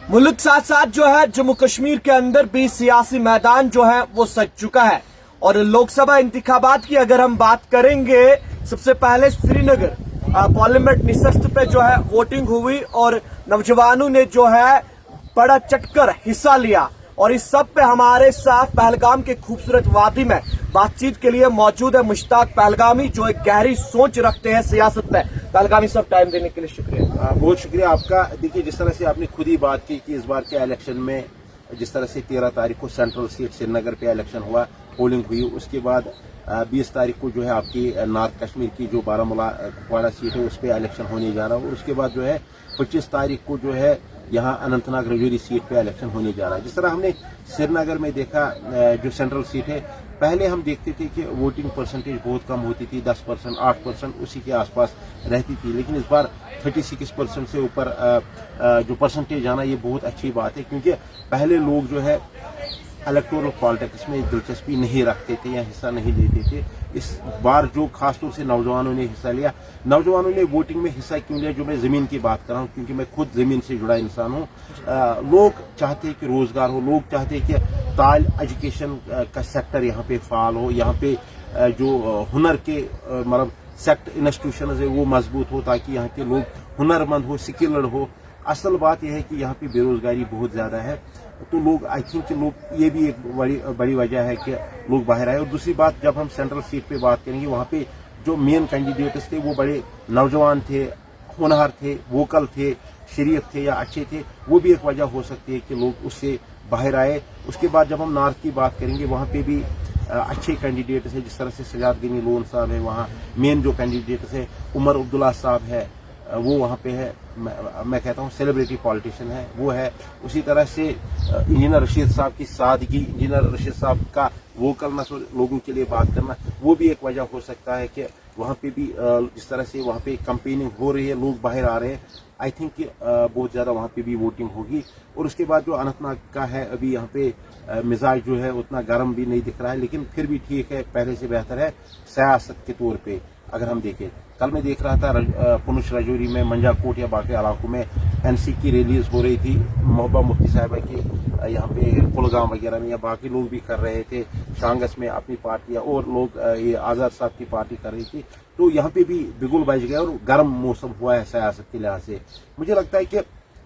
मुल्क साथ साथ जो है जम्मू कश्मीर के अंदर भी सियासी मैदान जो है वो सज चुका है। और लोकसभा इंतखाबात की अगर हम बात करेंगे, सबसे पहले श्रीनगर पार्लियामेंट निशस्त पे जो है वोटिंग हुई और नौजवानों ने जो है बड़ा चटकर हिस्सा लिया। और इस सब पे हमारे साथ पहलगाम के खूबसूरत वादी में बातचीत के लिए मौजूद है मुश्ताक पहलगामी, जो एक गहरी सोच रखते हैं सियासत में। पहलगामी साहब, टाइम देने के लिए शुक्रिया। बहुत शुक्रिया आपका। देखिए, जिस तरह से आपने खुद ही बात की कि इस बार के इलेक्शन में जिस तरह से 13 तारीख को सेंट्रल सीट श्रीनगर पे इलेक्शन हुआ, पोलिंग हुई, उसके बाद 20 तारीख को जो है आपकी नॉर्थ कश्मीर की जो बारामूला कुपवाड़ा सीट है उस पर इलेक्शन होने जा रहा है, और उसके बाद जो है 25 तारीख को जो है यहाँ अनंतनाग रजौरी सीट पे इलेक्शन होने जा रहा है। जिस तरह हमने श्रीनगर में देखा जो सेंट्रल सीट है, पहले हम देखते थे कि वोटिंग परसेंटेज बहुत कम होती थी, 10%, 8% उसी के आसपास रहती थी, लेकिन इस बार 36% से ऊपर जो परसेंटेज आना, ये बहुत अच्छी बात है, क्योंकि पहले लोग जो है इलेक्टोरल पॉलिटिक्स में दिलचस्पी नहीं रखते थे या हिस्सा नहीं लेते थे। इस बार जो खासतौर से नौजवानों ने हिस्सा लिया, नौजवानों ने वोटिंग में हिस्सा क्यों लिया, जो मैं जमीन की बात कर रहा हूँ, क्योंकि मैं खुद जमीन से जुड़ा इंसान हूँ। लोग चाहते हैं कि रोजगार हो, लोग चाहते हैं कि एजुकेशन का सेक्टर यहाँ पे फाल हो, यहाँ पे जो हुनर के मतलब सेक्टर इंस्टीट्यूशन है वो मजबूत हो, ताकि यहाँ के लोग हुनरमंद हो, स्किल्ड हो। असल बात यह है कि यहाँ पे बेरोजगारी बहुत ज्यादा है, तो लोग आई थिंक लोग, ये भी एक बड़ी वजह है कि लोग बाहर आए। और दूसरी बात, जब हम सेंट्रल सीट पे बात करेंगे, वहाँ पे जो मेन कैंडिडेट्स थे वो बड़े नौजवान थे, होनहार थे, वोकल थे, शरीफ थे या अच्छे थे, वो भी एक वजह हो सकती है कि लोग उससे बाहर आए। उसके बाद जब हम नॉर्थ की बात करेंगे, वहाँ पे भी अच्छे कैंडिडेट्स हैं, जिस तरह से सजाद गनी लोन साहब है, वहाँ मेन जो कैंडिडेट्स है उमर अब्दुल्ला साहब है, वो वहाँ पे है, मैं कहता हूँ सेलिब्रिटी पॉलिटिशियन है, वो है। उसी तरह से इंजीनियर रशीद साहब की सादगी, इंजीनियर रशीद साहब का वोकलनेस और लोगों के लिए बात करना, वो भी एक वजह हो सकता है कि वहाँ पे भी जिस तरह से वहाँ पे कैंपेनिंग हो रही है, लोग बाहर आ रहे हैं, आई थिंक बहुत ज़्यादा वहाँ पे भी वोटिंग होगी। और उसके बाद जो अनंतनाग का है, अभी यहाँ पे मिजाज जो है उतना गर्म भी नहीं दिख रहा है, लेकिन फिर भी ठीक है, पहले से बेहतर है सियासत के तौर पे अगर हम देखें। कल मैं देख रहा था पुनछ राजौरी में, मंजाकोट या बाकी इलाकों में एनसी की रैलीज हो रही थी, मोहब्बा मुफ्ती साहिबा की यहाँ पे कुलगाम वगैरह में, या बाकी लोग भी कर रहे थे, शांगस में अपनी पार्टी, और लोग ये आज़ाद साहब की पार्टी कर रही थी। तो यहाँ पे भी बिगुल बज गया और गर्म मौसम हुआ है सियासत के लिहाज से। मुझे लगता है कि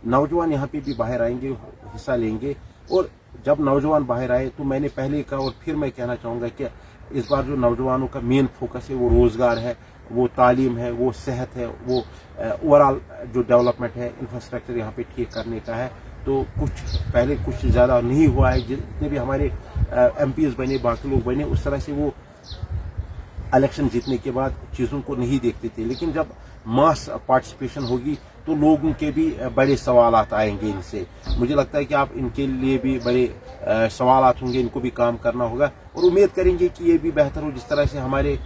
नौजवान यहाँ पे भी बाहर आएंगे, हिस्सा लेंगे, और जब नौजवान बाहर आए तो मैंने पहले कहा और फिर मैं कहना चाहूँगा कि इस बार जो नौजवानों का मेन फोकस है वो रोजगार है, वो तालीम है, वो सेहत है, वो ओवरऑल जो डेवलपमेंट है, इंफ्रास्ट्रक्चर यहाँ पे ठीक करने का है। तो कुछ पहले कुछ ज़्यादा नहीं हुआ है, जितने भी हमारे एमपीज बने, बाकी लोग बने, उस तरह से वो इलेक्शन जीतने के बाद चीज़ों को नहीं देखते थे, लेकिन जब मास पार्टिसिपेशन होगी तो लोगों के भी बड़े सवालात आएंगे इनसे। मुझे लगता है कि आप इनके लिए भी बड़े सवालात होंगे, इनको भी काम करना होगा, और उम्मीद करेंगे कि ये भी बेहतर हो। जिस तरह से हमारे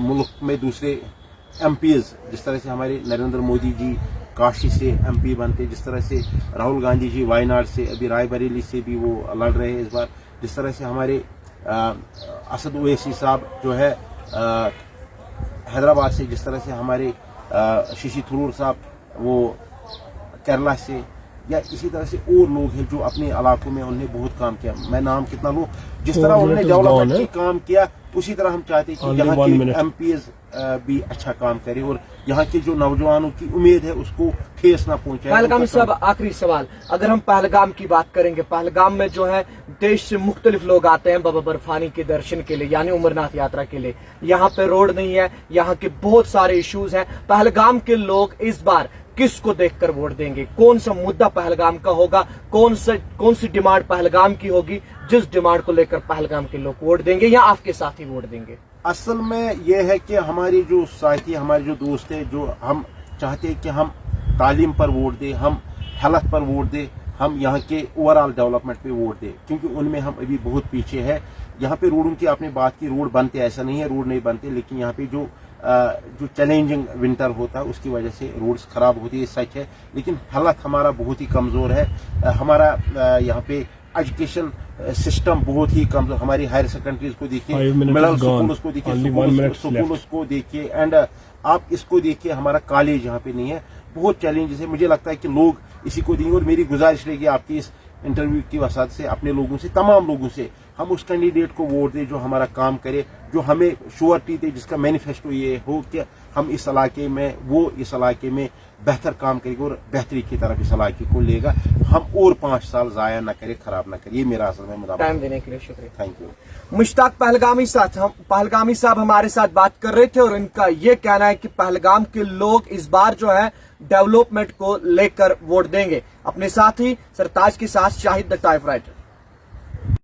मुल्क में दूसरे एमपीज, जिस तरह से हमारे नरेंद्र मोदी जी काशी से एमपी बनते, जिस तरह से राहुल गांधी जी वायनाड से, अभी रायबरेली से भी वो लड़ रहे हैं इस बार, जिस तरह से हमारे असद ओवैसी साहब जो है हैदराबाद से, जिस तरह से हमारे शशि थरूर साहब वो केरला से, या इसी तरह से और लोग हैं जो अपने इलाकों में उन्होंने बहुत काम किया। मैं नाम कितना लूं, जिस तरह उन्होंने डेवलपमेंट की काम किया, उसी तरह हम चाहते हैं कि यहाँ के एमपीज भी अच्छा काम करें, और यहाँ के जो नौजवानों की उम्मीद है उसको ठेस ना पहुंचाए। पहलगाम साहब, आखिरी सवाल, अगर हम पहलगाम की बात करेंगे, पहलगाम में जो है देश से मुख्तलिफ लोग आते हैं बाबा बर्फानी के दर्शन के लिए, यानी उमरनाथ यात्रा के लिए। यहाँ पे रोड नहीं है, यहाँ के बहुत सारे इश्यूज हैं। पहलगाम के लोग इस बार किसको देखकर वोट देंगे? कौन सा मुद्दा पहलगाम का होगा? कौन सी डिमांड पहलगाम की होगी जिस डिमांड को लेकर पहलगाम के लोग वोट देंगे, या आपके साथी वोट देंगे? असल में यह है कि हमारे जो साथी, हमारे जो दोस्त हैं, जो हम चाहते हैं कि हम तालीम पर वोट दें, हम हेल्थ पर वोट दें, हम यहाँ के ओवरऑल डेवलपमेंट पे वोट दें, क्योंकि उनमें हम अभी बहुत पीछे है। यहाँ पे रोडों की आपने बात की, रोड बनते, ऐसा नहीं है रोड नहीं बनते, लेकिन यहाँ पे जो चैलेंजिंग विंटर होता है उसकी वजह से रोड्स खराब होती है, सच है। लेकिन हेल्थ हमारा बहुत ही कमजोर है, हमारा यहाँ पे एजुकेशन सिस्टम बहुत ही कमजोर, हमारी हायर सेकेंडरीज को देखिए, मिडिल स्कूल्स को देखिए, स्कूल्स को देखिए, एंड आप इसको देखिए, हमारा कॉलेज यहाँ पे नहीं है। बहुत चैलेंजेस है। मुझे लगता है कि लोग इसी को देंगे और मेरी गुजारिश रहेगी आपकी इस इंटरव्यू की वसात से अपने लोगों से, तमाम लोगों से, हम उस कैंडिडेट को वोट दें जो हमारा काम करे, जो हमें श्योरिटी दे, जिसका मैनिफेस्टो ये हो कि हम इस इलाके में, वो इस इलाके में बेहतर काम करेगा और बेहतरी की तरफ इस इलाके को लेगा। हम और 5 साल ज़ाया न करें, खराब न करें। ये मेरा असल में मुद्दा। टाइम देने के लिए शुक्रिया। Thank you. मुश्ताक पहलगामी साहब हमारे साथ बात कर रहे थे और इनका ये कहना है कि पहलगाम के लोग इस बार जो है डेवलपमेंट को लेकर वोट देंगे। अपने साथ ही सरताज के साथ शाहिद द टाइप राइटर।